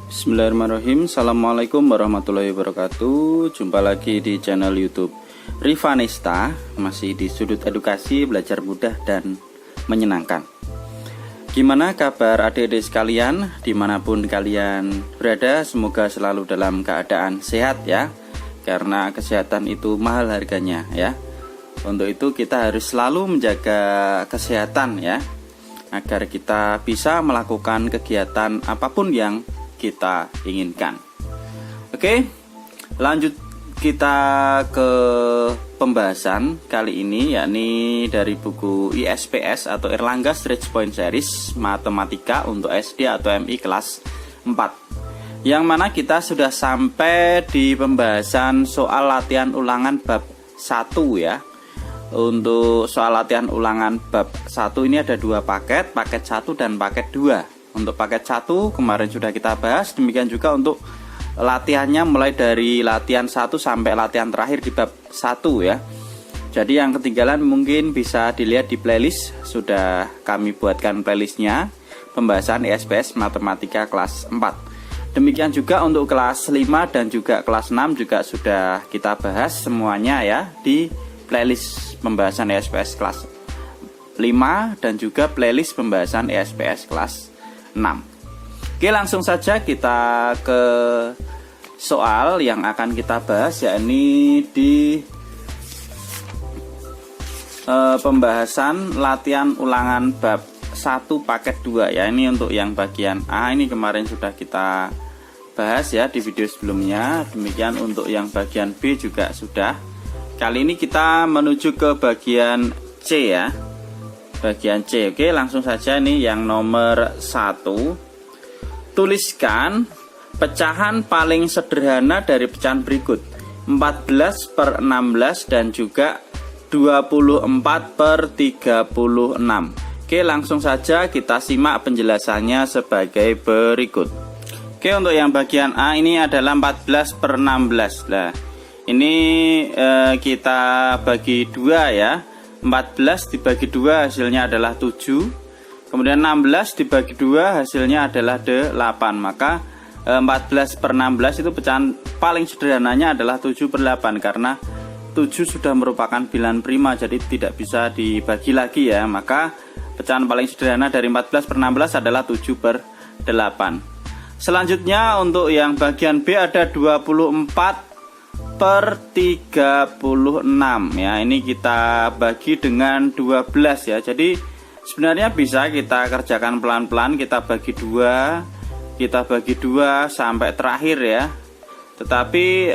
Bismillahirrahmanirrahim. Assalamualaikum warahmatullahi wabarakatuh. Jumpa lagi di channel YouTube Rivanista. Masih di sudut edukasi, belajar mudah dan menyenangkan. Gimana kabar adik-adik sekalian dimanapun kalian berada? Semoga selalu dalam keadaan sehat ya, karena kesehatan itu mahal harganya ya. Untuk itu kita harus selalu menjaga kesehatan ya, agar kita bisa melakukan kegiatan apapun yang kita inginkan. Oke, lanjut kita ke pembahasan kali ini, yakni dari buku ISPS atau Erlangga Stretch Point Series Matematika untuk SD atau MI kelas 4, yang mana kita sudah sampai di pembahasan soal latihan ulangan bab 1 ya. Untuk soal latihan ulangan bab 1 ini ada dua paket 1 dan paket 2. Untuk paket 1 kemarin sudah kita bahas, demikian juga untuk latihannya mulai dari latihan 1 sampai latihan terakhir di bab 1 ya. Jadi yang ketinggalan mungkin bisa dilihat di playlist, sudah kami buatkan playlistnya, pembahasan ISPS Matematika kelas 4. Demikian juga untuk kelas 5 dan juga kelas 6 juga sudah kita bahas semuanya ya, di playlist pembahasan ISPS kelas 5 dan juga playlist pembahasan ISPS kelas 6. Oke, langsung saja kita ke soal yang akan kita bahas, yakni di pembahasan latihan ulangan bab 1 paket 2 ya. Ini untuk yang bagian A, ini kemarin sudah kita bahas ya di video sebelumnya. Demikian untuk yang bagian B juga sudah. Kali ini kita menuju ke bagian C ya, bagian C. Oke, langsung saja nih yang nomor 1. Tuliskan pecahan paling sederhana dari pecahan berikut: 14/16 dan juga 24/36. Oke, langsung saja kita simak penjelasannya sebagai berikut. Oke, untuk yang bagian A ini adalah 14/16. Nah, ini kita bagi 2 ya. 14 dibagi 2 hasilnya adalah 7. Kemudian 16 dibagi 2 hasilnya adalah 8. Maka 14/16 itu pecahan paling sederhananya adalah 7/8, karena 7 sudah merupakan bilangan prima, jadi tidak bisa dibagi lagi ya. Maka pecahan paling sederhana dari 14/16 adalah 7/8. Selanjutnya untuk yang bagian B ada 24/36 ya. Ini kita bagi dengan 12 ya. Jadi sebenarnya bisa kita kerjakan pelan-pelan, kita bagi 2 sampai terakhir ya. Tetapi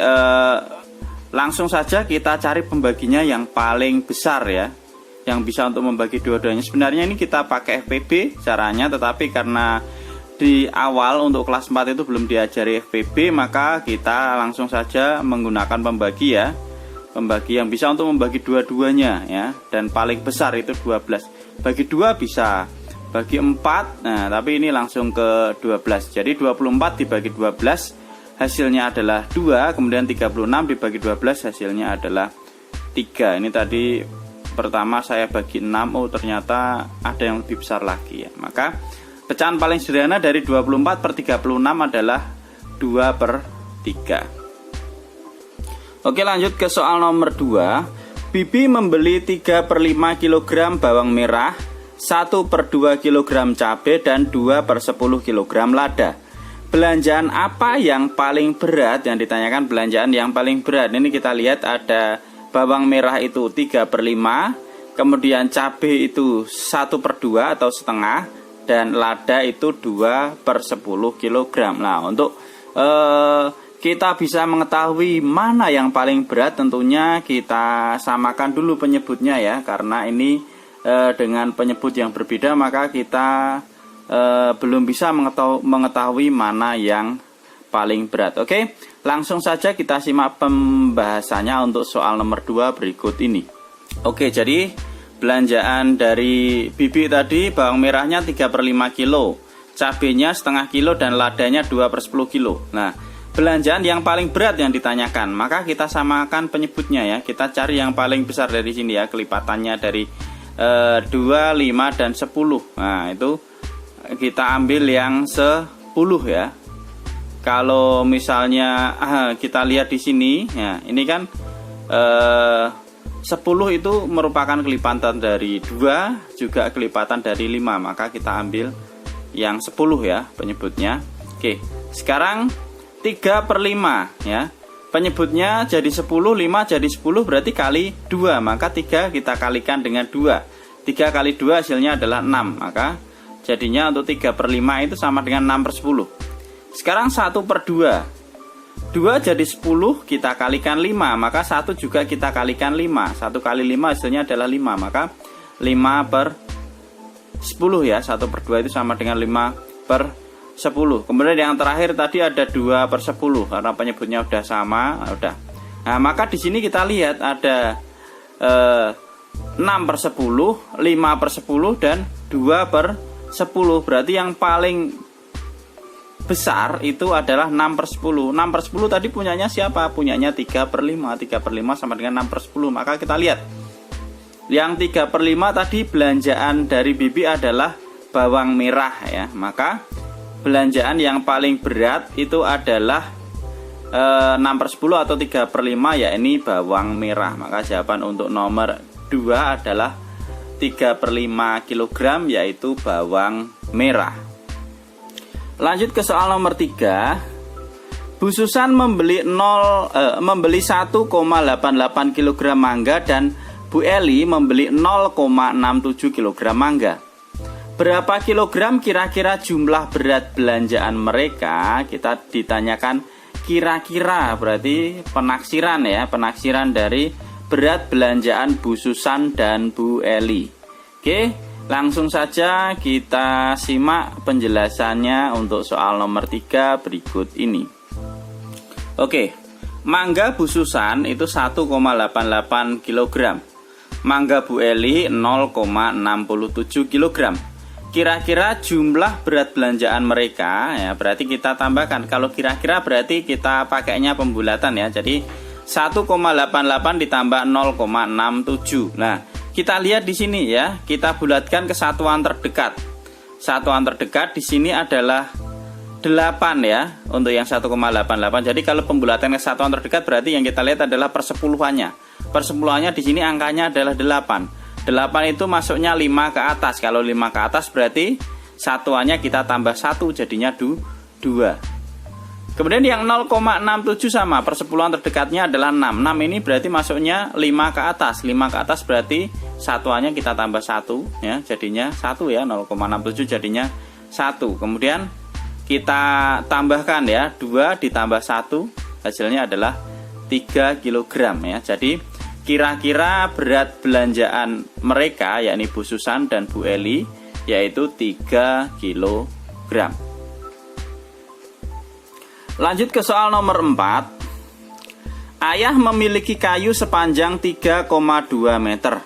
langsung saja kita cari pembaginya yang paling besar ya, yang bisa untuk membagi dua-duanya. Sebenarnya ini kita pakai FPB caranya, tetapi karena di awal untuk kelas 4 itu belum diajari FPB, maka kita langsung saja menggunakan pembagi ya. Pembagi yang bisa untuk membagi dua-duanya ya, dan paling besar itu 12. Bagi 2 bisa, bagi 4, nah tapi ini langsung ke 12. Jadi 24 dibagi 12 hasilnya adalah 2, kemudian 36 dibagi 12 hasilnya adalah 3. Ini tadi pertama saya bagi 6, oh ternyata ada yang lebih besar lagi ya. Maka pecahan paling sederhana dari 24/36 adalah 2/3. Oke, lanjut ke soal nomor 2. Bibi membeli 3/5 kg bawang merah, 1/2 kg cabai, dan 2/10 kg lada. Belanjaan apa yang paling berat? Yang ditanyakan belanjaan yang paling berat. Ini kita lihat ada bawang merah itu 3/5, kemudian cabai itu 1/2 atau setengah, dan lada itu 2/10 kg. Nah, untuk kita bisa mengetahui mana yang paling berat, tentunya kita samakan dulu penyebutnya ya, karena ini dengan penyebut yang berbeda maka kita belum bisa mengetahui mana yang paling berat. Oke, langsung saja kita simak pembahasannya untuk soal nomor 2 berikut ini. Oke, jadi belanjaan dari Bibi tadi, bawang merahnya 3/5 kilo, cabenya setengah kilo, dan ladanya 2/10 kilo. Nah, belanjaan yang paling berat yang ditanyakan, maka kita samakan penyebutnya ya. Kita cari yang paling besar dari sini ya, kelipatannya dari 2, 5, dan 10. Nah, itu kita ambil yang 10 ya. Kalau misalnya kita lihat di sini, ya ini kan 10 itu merupakan kelipatan dari 2 juga kelipatan dari 5, maka kita ambil yang 10 ya penyebutnya. Oke, sekarang 3/5 ya. Penyebutnya jadi 10, 5 jadi 10 berarti kali 2, maka 3 kita kalikan dengan 2. 3 kali 2 hasilnya adalah 6, maka jadinya untuk 3/5 itu sama dengan 6/10. Sekarang 1/2. 2 jadi 10 kita kalikan 5, maka 1 juga kita kalikan 5. 1 kali 5 hasilnya adalah 5, maka 5/10 ya. 1/2 itu sama dengan 5/10. Kemudian yang terakhir tadi ada 2/10 karena penyebutnya udah sama, udah. Nah, maka di sini kita lihat ada 6/10, 5/10 dan 2/10. Berarti yang paling besar itu adalah 6/10. 6/10 tadi punyanya siapa? Punyanya 3/5. 3/5 sama dengan 6/10. Maka kita lihat. Yang 3/5 tadi belanjaan dari Bibi adalah bawang merah ya. Maka belanjaan yang paling berat itu adalah 6/10 atau 3/5 ya, ini bawang merah. Maka jawaban untuk nomor 2 adalah 3/5 kg yaitu bawang merah. Lanjut ke soal nomor 3. Bu Susan membeli 1,88 kg mangga dan Bu Eli membeli 0,67 kg mangga. Berapa kilogram kira-kira jumlah berat belanjaan mereka? Kita ditanyakan kira-kira, berarti penaksiran ya, penaksiran dari berat belanjaan Bu Susan dan Bu Eli. Oke, langsung saja kita simak penjelasannya untuk soal nomor 3 berikut ini. Oke, mangga Bu Susan itu 1,88 kg. Mangga Bu Eli 0,67 kg. Kira-kira jumlah berat belanjaan mereka ya, berarti kita tambahkan. Kalau kira-kira berarti kita pakainya pembulatan ya. Jadi 1,88 ditambah 0,67. Nah, kita lihat di sini ya, kita bulatkan ke satuan terdekat. Satuan terdekat di sini adalah 8 ya untuk yang 1,88. Jadi kalau pembulatan ke satuan terdekat berarti yang kita lihat adalah persepuluhannya. Persepuluhannya di sini angkanya adalah 8. 8 itu masuknya 5 ke atas. Kalau 5 ke atas berarti satuannya kita tambah 1 jadinya 2. Kemudian yang 0,67 sama, persepuluhan terdekatnya adalah 6. 6 ini berarti masuknya 5 ke atas. 5 ke atas berarti satuannya kita tambah 1 ya, jadinya 1 ya, 0,67 jadinya 1. Kemudian kita tambahkan ya, 2 ditambah 1 hasilnya adalah 3 kg ya. Jadi kira-kira berat belanjaan mereka yakni Bu Susan dan Bu Eli yaitu 3 kg. Lanjut ke soal nomor 4. Ayah memiliki kayu sepanjang 3,2 meter.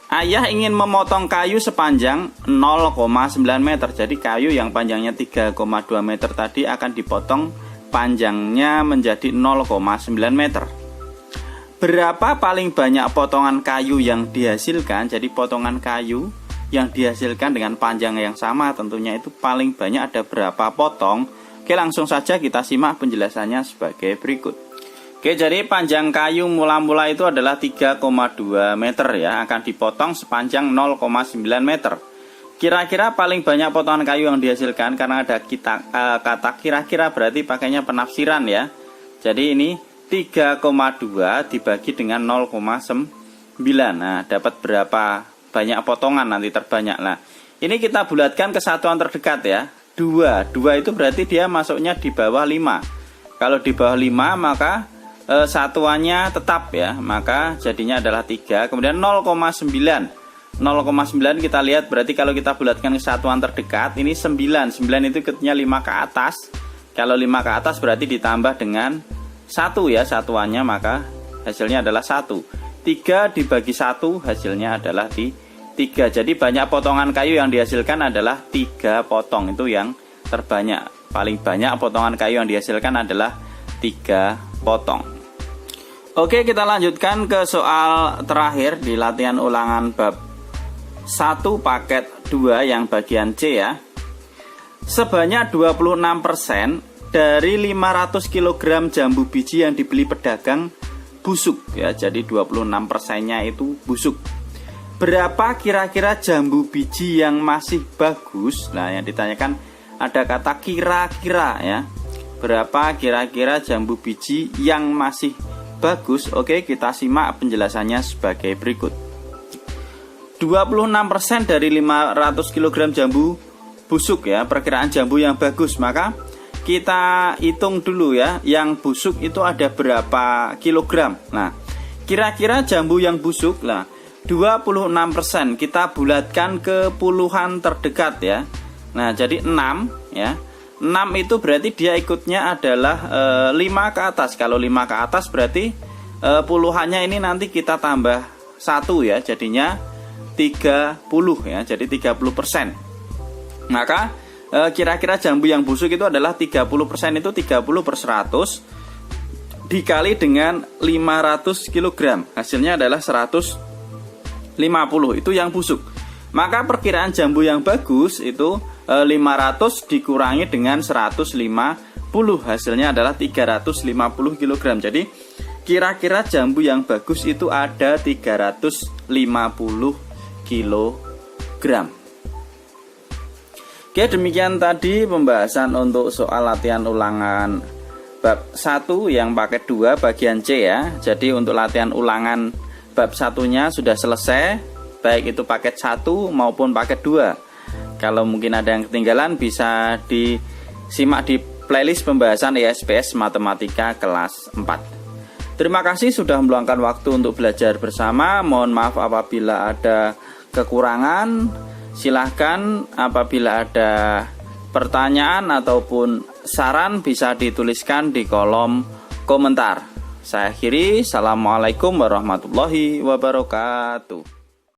Ayah ingin memotong kayu sepanjang 0,9 meter. Jadi kayu yang panjangnya 3,2 meter tadi akan dipotong panjangnya menjadi 0,9 meter. Berapa paling banyak potongan kayu yang dihasilkan? Jadi potongan kayu yang dihasilkan dengan panjang yang sama tentunya itu paling banyak ada berapa potong? Oke, langsung saja kita simak penjelasannya sebagai berikut. Oke, jadi panjang kayu mula-mula itu adalah 3,2 meter ya, akan dipotong sepanjang 0,9 meter. Kira-kira paling banyak potongan kayu yang dihasilkan, karena ada kata kira-kira berarti pakainya penafsiran ya. Jadi ini 3,2 dibagi dengan 0,9. Nah, dapat berapa banyak potongan nanti terbanyak. Nah, ini kita bulatkan ke satuan terdekat ya. 2 itu berarti dia masuknya di bawah 5. Kalau di bawah 5 maka satuannya tetap ya, maka jadinya adalah 3. Kemudian 0,9 kita lihat berarti kalau kita bulatkan ke satuan terdekat ini 9 itu ikutnya 5 ke atas. Kalau 5 ke atas berarti ditambah dengan 1 ya satuannya, maka hasilnya adalah 1. 3 dibagi 1 hasilnya adalah 3. Jadi banyak potongan kayu yang dihasilkan adalah 3 potong. Itu yang terbanyak. Paling banyak potongan kayu yang dihasilkan adalah 3 potong. Oke, kita lanjutkan ke soal terakhir di latihan ulangan bab 1 paket 2 yang bagian C ya. Sebanyak 26% dari 500 kg jambu biji yang dibeli pedagang busuk ya. Jadi 26%-nya itu busuk. Berapa kira-kira jambu biji yang masih bagus? Nah, yang ditanyakan ada kata kira-kira ya. Berapa kira-kira jambu biji yang masih bagus? Oke, kita simak penjelasannya sebagai berikut. 26% dari 500 kg jambu busuk ya, perkiraan jambu yang bagus. Maka kita hitung dulu ya, yang busuk itu ada berapa kilogram. Nah, kira-kira jambu yang busuk lah 26%, kita bulatkan ke puluhan terdekat ya. Nah, jadi 6 ya. 6 itu berarti dia ikutnya adalah 5 ke atas. Kalau 5 ke atas berarti puluhannya ini nanti kita tambah 1 ya, jadinya 30 ya, jadi 30%. Maka kira-kira jambu yang busuk itu adalah 30%, itu 30/100 dikali dengan 500 kg. Hasilnya adalah 150, itu yang busuk. Maka perkiraan jambu yang bagus itu 500 dikurangi dengan 150, hasilnya adalah 350 kg. Jadi kira-kira jambu yang bagus itu ada 350 kg. Oke, demikian tadi pembahasan untuk soal latihan ulangan bab 1 yang paket 2 bagian C ya. Jadi untuk latihan ulangan bab 1-nya sudah selesai, baik itu paket 1 maupun paket 2. Kalau mungkin ada yang ketinggalan bisa disimak di playlist pembahasan ESPS Matematika kelas 4. Terima kasih sudah meluangkan waktu untuk belajar bersama. Mohon maaf apabila ada kekurangan. Silahkan apabila ada pertanyaan ataupun saran bisa dituliskan di kolom komentar. Saya akhiri. Assalamualaikum warahmatullahi wabarakatuh.